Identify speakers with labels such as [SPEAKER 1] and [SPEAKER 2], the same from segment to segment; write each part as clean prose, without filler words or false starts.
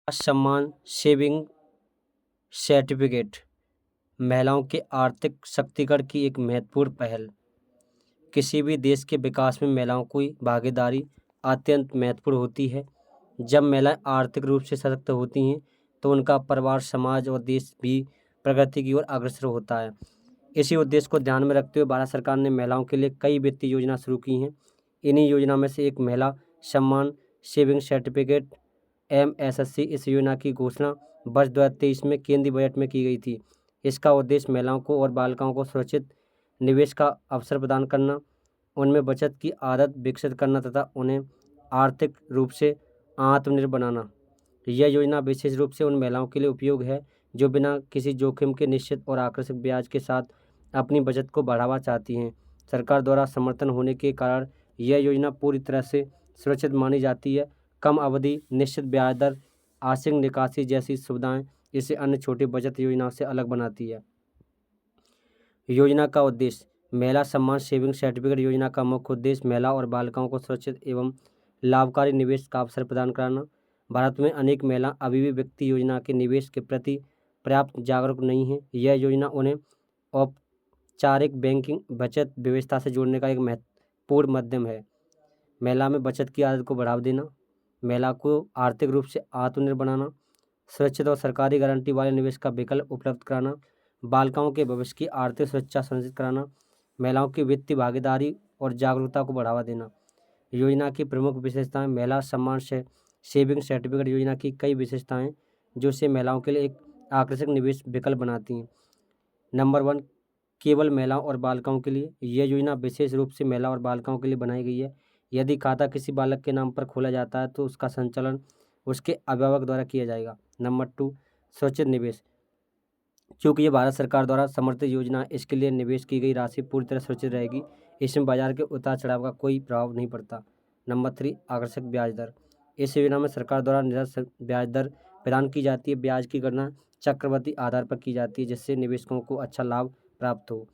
[SPEAKER 1] सम्मान saving certificate महिलाओं के आर्थिक सशक्तिकरण की एक महत्वपूर्ण पहल। किसी भी देश के विकास में महिलाओं की भागीदारी अत्यंत महत्वपूर्ण होती है। जब महिलाएं आर्थिक रूप से सशक्त होती हैं तो उनका परिवार, समाज और देश भी प्रगति की ओर अग्रसर होता है। इसी उद्देश्य को ध्यान में रखते हुए भारत सरकार ने महिलाओं के लिए कई वित्तीय योजना शुरू की हैं। इन्हीं योजना में से एक महिला सम्मान सेविंग सर्टिफिकेट MSSC इस योजना की घोषणा वर्ष 2023 में केंद्रीय बजट में की गई थी। इसका उद्देश्य महिलाओं को और बालिकाओं को सुरक्षित निवेश का अवसर प्रदान करना, उनमें बचत की आदत विकसित करना तथा उन्हें आर्थिक रूप से आत्मनिर्भर बनाना। यह योजना विशेष रूप से उन महिलाओं के लिए उपयोग है जो बिना किसी जोखिम के निश्चित और आकर्षक ब्याज के साथ अपनी बचत को बढ़ावा चाहती हैं। सरकार द्वारा समर्थन होने के कारण यह योजना पूरी तरह से सुरक्षित मानी जाती है। कम अवधि, निश्चित ब्याज दर, आंशिक निकासी जैसी सुविधाएं इसे अन्य छोटी बचत योजनाओं से अलग बनाती है। योजना का उद्देश्य। महिला सम्मान सेविंग सर्टिफिकेट योजना का मुख्य उद्देश्य महिला और बालिकाओं को सुरक्षित एवं लाभकारी निवेश का अवसर प्रदान कराना। भारत में अनेक महिला अभी भी व्यक्ति योजना के निवेश के प्रति पर्याप्त जागरूक नहीं हैं। यह योजना उन्हें औपचारिक बैंकिंग बचत व्यवस्था से जोड़ने का एक महत्वपूर्ण माध्यम है। महिला में बचत की आदत को बढ़ावा देना, महिला को आर्थिक रूप से आत्मनिर्भर बनाना, सुरक्षित और सरकारी गारंटी वाले निवेश का विकल्प उपलब्ध कराना, बालिकाओं के भविष्य की आर्थिक सुरक्षा सुनिश्चित कराना, महिलाओं की वित्तीय भागीदारी और जागरूकता को बढ़ावा देना। योजना की प्रमुख विशेषताएं। महिला सम्मान से सेविंग सर्टिफिकेट योजना की कई विशेषताएं जो इसे महिलाओं के लिए एक आकर्षक निवेश विकल्प बनाती हैं। नंबर 1, केवल महिलाओं और बालिकाओं के लिए। यह योजना विशेष रूप से महिला और बालिकाओं के लिए बनाई गई है। यदि खाता किसी बालक के नाम पर खोला जाता है तो उसका संचालन उसके अभिभावक द्वारा किया जाएगा। नंबर 2, सुरक्षित निवेश। चूँकि ये भारत सरकार द्वारा समर्थित योजना है, इसके लिए निवेश की गई राशि पूरी तरह सुरक्षित रहेगी। इसमें बाजार के उतार चढ़ाव का कोई प्रभाव नहीं पड़ता। नंबर 3, आकर्षक ब्याज दर। इस योजना में सरकार द्वारा निर्धारित ब्याज दर प्रदान की जाती है। ब्याज की गणना चक्रवृद्धि आधार पर की जाती है जिससे निवेशकों को अच्छा लाभ प्राप्त हो।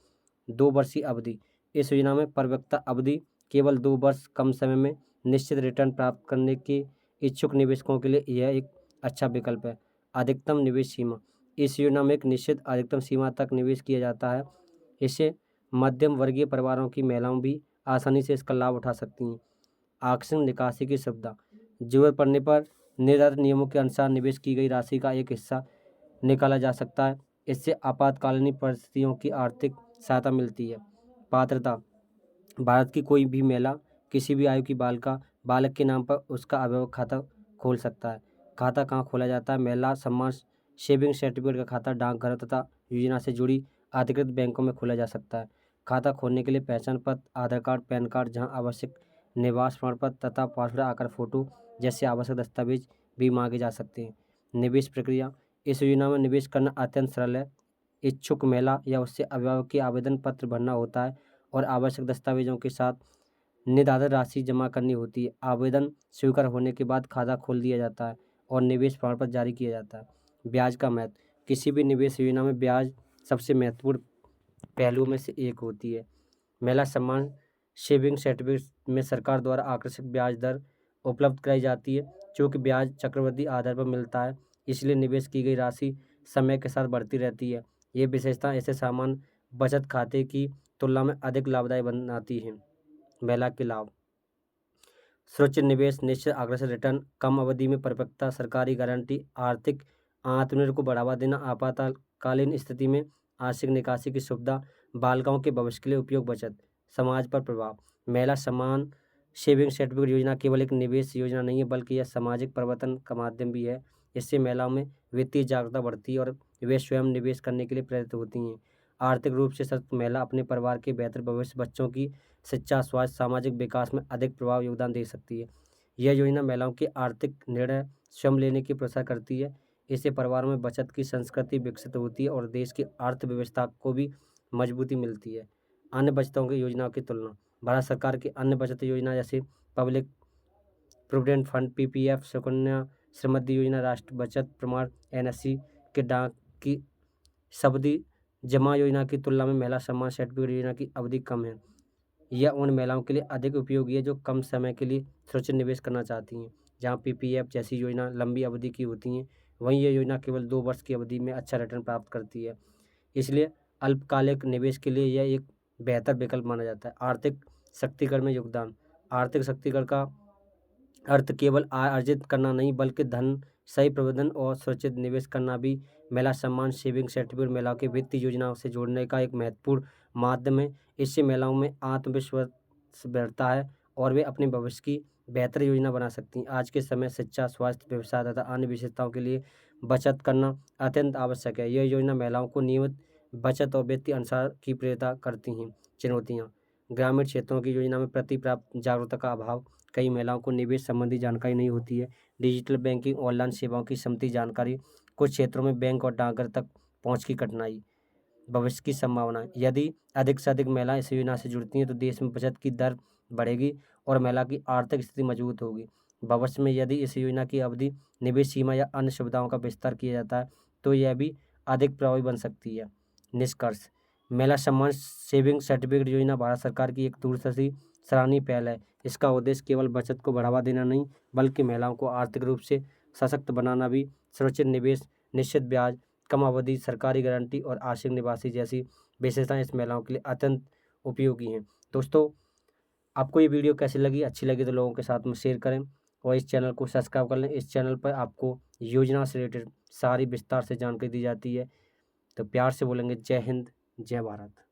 [SPEAKER 1] 2 वर्षीय अवधि। इस योजना में परिपक्वता अवधि केवल 2 वर्ष। कम समय में निश्चित रिटर्न प्राप्त करने के इच्छुक निवेशकों के लिए यह एक अच्छा विकल्प है। अधिकतम निवेश सीमा। इस योजना में एक निश्चित अधिकतम सीमा तक निवेश किया जाता है। इससे मध्यम वर्गीय परिवारों की महिलाएं भी आसानी से इसका लाभ उठा सकती हैं। आकस्मिक निकासी की सुविधा। जरूरत पड़ने पर निर्धारित नियमों के अनुसार निवेश की गई राशि का एक हिस्सा निकाला जा सकता है। इससे आपातकालीन परिस्थितियों की आर्थिक सहायता मिलती है। पात्रता। भारत की कोई भी महिला किसी भी आयु की बालक के नाम पर उसका अभिभावक खाता खोल सकता है। खाता कहाँ खोला जाता है? महिला सम्मान सेविंग सर्टिफिकेट का खाता डाकघरों तथा योजना से जुड़ी अधिकृत बैंकों में खोला जा सकता है। खाता खोलने के लिए पहचान पत्र, आधार कार्ड, पैन कार्ड, जहां आवश्यक निवास प्रमाण पत्र तथा पासपोर्ट आकार फोटो जैसे आवश्यक दस्तावेज भी मांगे जा सकते हैं। निवेश प्रक्रिया। इस योजना में निवेश करना अत्यंत सरल है। इच्छुक महिला या उससे अभिभावक की आवेदन पत्र भरना होता है और आवश्यक दस्तावेजों के साथ निर्धारित राशि जमा करनी होती है। आवेदन स्वीकार होने के बाद खाता खोल दिया जाता है और निवेश प्रमाण पत्र जारी किया जाता है। ब्याज का महत्व। किसी भी निवेश योजना में ब्याज सबसे महत्वपूर्ण पहलुओं में से एक होती है। महिला सम्मान सेविंग सर्टिफिकेट में सरकार द्वारा आकर्षक ब्याज दर उपलब्ध कराई जाती है। चूँकि ब्याज चक्रवृद्धि आधार पर मिलता है, इसलिए निवेश की गई राशि समय के साथ बढ़ती रहती है। ये विशेषता इसे सामान्य बचत खाते की तुलना में अधिक लाभदायी बनाती है। महिला के लाभ। सुरक्षित निवेश, निश्चित आकर्षक रिटर्न, कम अवधि में परिपक्वता, सरकारी गारंटी, आर्थिक आत्मनिर्भर को बढ़ावा देना, आपातकालीन स्थिति में आंशिक निकासी की सुविधा, बालिकाओं के भविष्य के लिए उपयोग बचत। समाज पर प्रभाव। महिला सम्मान सेविंग सर्टिफिकेट योजना केवल एक निवेश योजना नहीं है बल्कि यह सामाजिक परिवर्तन का माध्यम भी है। इससे महिलाओं में वित्तीय जागरूकता बढ़ती है और वे स्वयं निवेश करने के लिए प्रेरित होती हैं। आर्थिक रूप से सशक्त महिला अपने परिवार के बेहतर भविष्य, बच्चों की शिक्षा, स्वास्थ्य, सामाजिक विकास में अधिक प्रभाव योगदान दे सकती है। यह योजना महिलाओं के आर्थिक निर्णय स्वयं लेने की प्रोत्साहित करती है। इससे परिवारों में बचत की संस्कृति विकसित होती है और देश की अर्थव्यवस्था को भी मजबूती मिलती है। अन्य बचतों की योजनाओं की तुलना। भारत सरकार की अन्य बचत योजना जैसे public provident fund PPF, Sukanya Samriddhi Yojana, राष्ट्रीय बचत प्रमाण NSC के डाक की सावधि जमा योजना की तुलना में महिला सम्मान सर्टिफिकेट योजना की अवधि कम है। यह उन महिलाओं के लिए अधिक उपयोगी है जो कम समय के लिए सुरक्षित निवेश करना चाहती हैं। जहाँ पीपीएफ जैसी योजना लंबी अवधि की होती हैं, वहीं ये योजना केवल 2 वर्ष की अवधि में अच्छा रिटर्न प्राप्त करती है। इसलिए अल्पकालिक निवेश के लिए यह एक बेहतर विकल्प माना जाता है। आर्थिक शक्तिकरण में योगदान। आर्थिक शक्तिकरण का अर्थ केवल आय अर्जित करना नहीं, बल्कि धन सही प्रबंधन और सुरक्षित निवेश करना भी। महिला सम्मान सेविंग सर्टिफिकेट महिलाओं की वित्तीय योजनाओं से जोड़ने का एक महत्वपूर्ण माध्यम है। इससे महिलाओं में आत्मविश्वास बढ़ता है और वे अपने भविष्य की बेहतर योजना बना सकती हैं। आज के समय शिक्षा, स्वास्थ्य, व्यवसाय तथा अन्य विशेषताओं के लिए बचत करना अत्यंत आवश्यक है। यह योजना महिलाओं को नियमित बचत और वित्तीय अनुसार की प्रेरणा करती हैं। चुनौतियाँ। ग्रामीण क्षेत्रों की योजना में प्रति प्राप्त जागरूकता का अभाव। कई महिलाओं को निवेश संबंधी जानकारी नहीं होती है। डिजिटल बैंकिंग, ऑनलाइन सेवाओं की सीमित जानकारी। कुछ क्षेत्रों में बैंक और डाकघर तक पहुंच की कठिनाई। भविष्य की संभावना। यदि अधिक से अधिक महिलाएं इस योजना से जुड़ती हैं तो देश में बचत की दर बढ़ेगी और महिला की आर्थिक स्थिति मजबूत होगी। भविष्य में यदि इस योजना की अवधि, निवेश सीमा या अन्य सुविधाओं का विस्तार किया जाता है तो यह भी अधिक प्रभावी बन सकती है। निष्कर्ष। महिला सम्मान सेविंग सर्टिफिकेट योजना भारत सरकार की एक दूरदर्शी सराहनीय पहल है। इसका उद्देश्य केवल बचत को बढ़ावा देना नहीं, बल्कि महिलाओं को आर्थिक रूप से सशक्त बनाना भी। सुरक्षित निवेश, निश्चित ब्याज, कम अवधि, सरकारी गारंटी और आश्रित निवासी जैसी विशेषताएं इस महिलाओं के लिए अत्यंत उपयोगी हैं। दोस्तों, आपको ये वीडियो कैसी लगी? अच्छी लगी तो लोगों के साथ में शेयर करें और इस चैनल को सब्सक्राइब कर लें। इस चैनल पर आपको योजना से रिलेटेड सारी विस्तार से जानकारी दी जाती है। तो प्यार से बोलेंगे जय हिंद, जय भारत।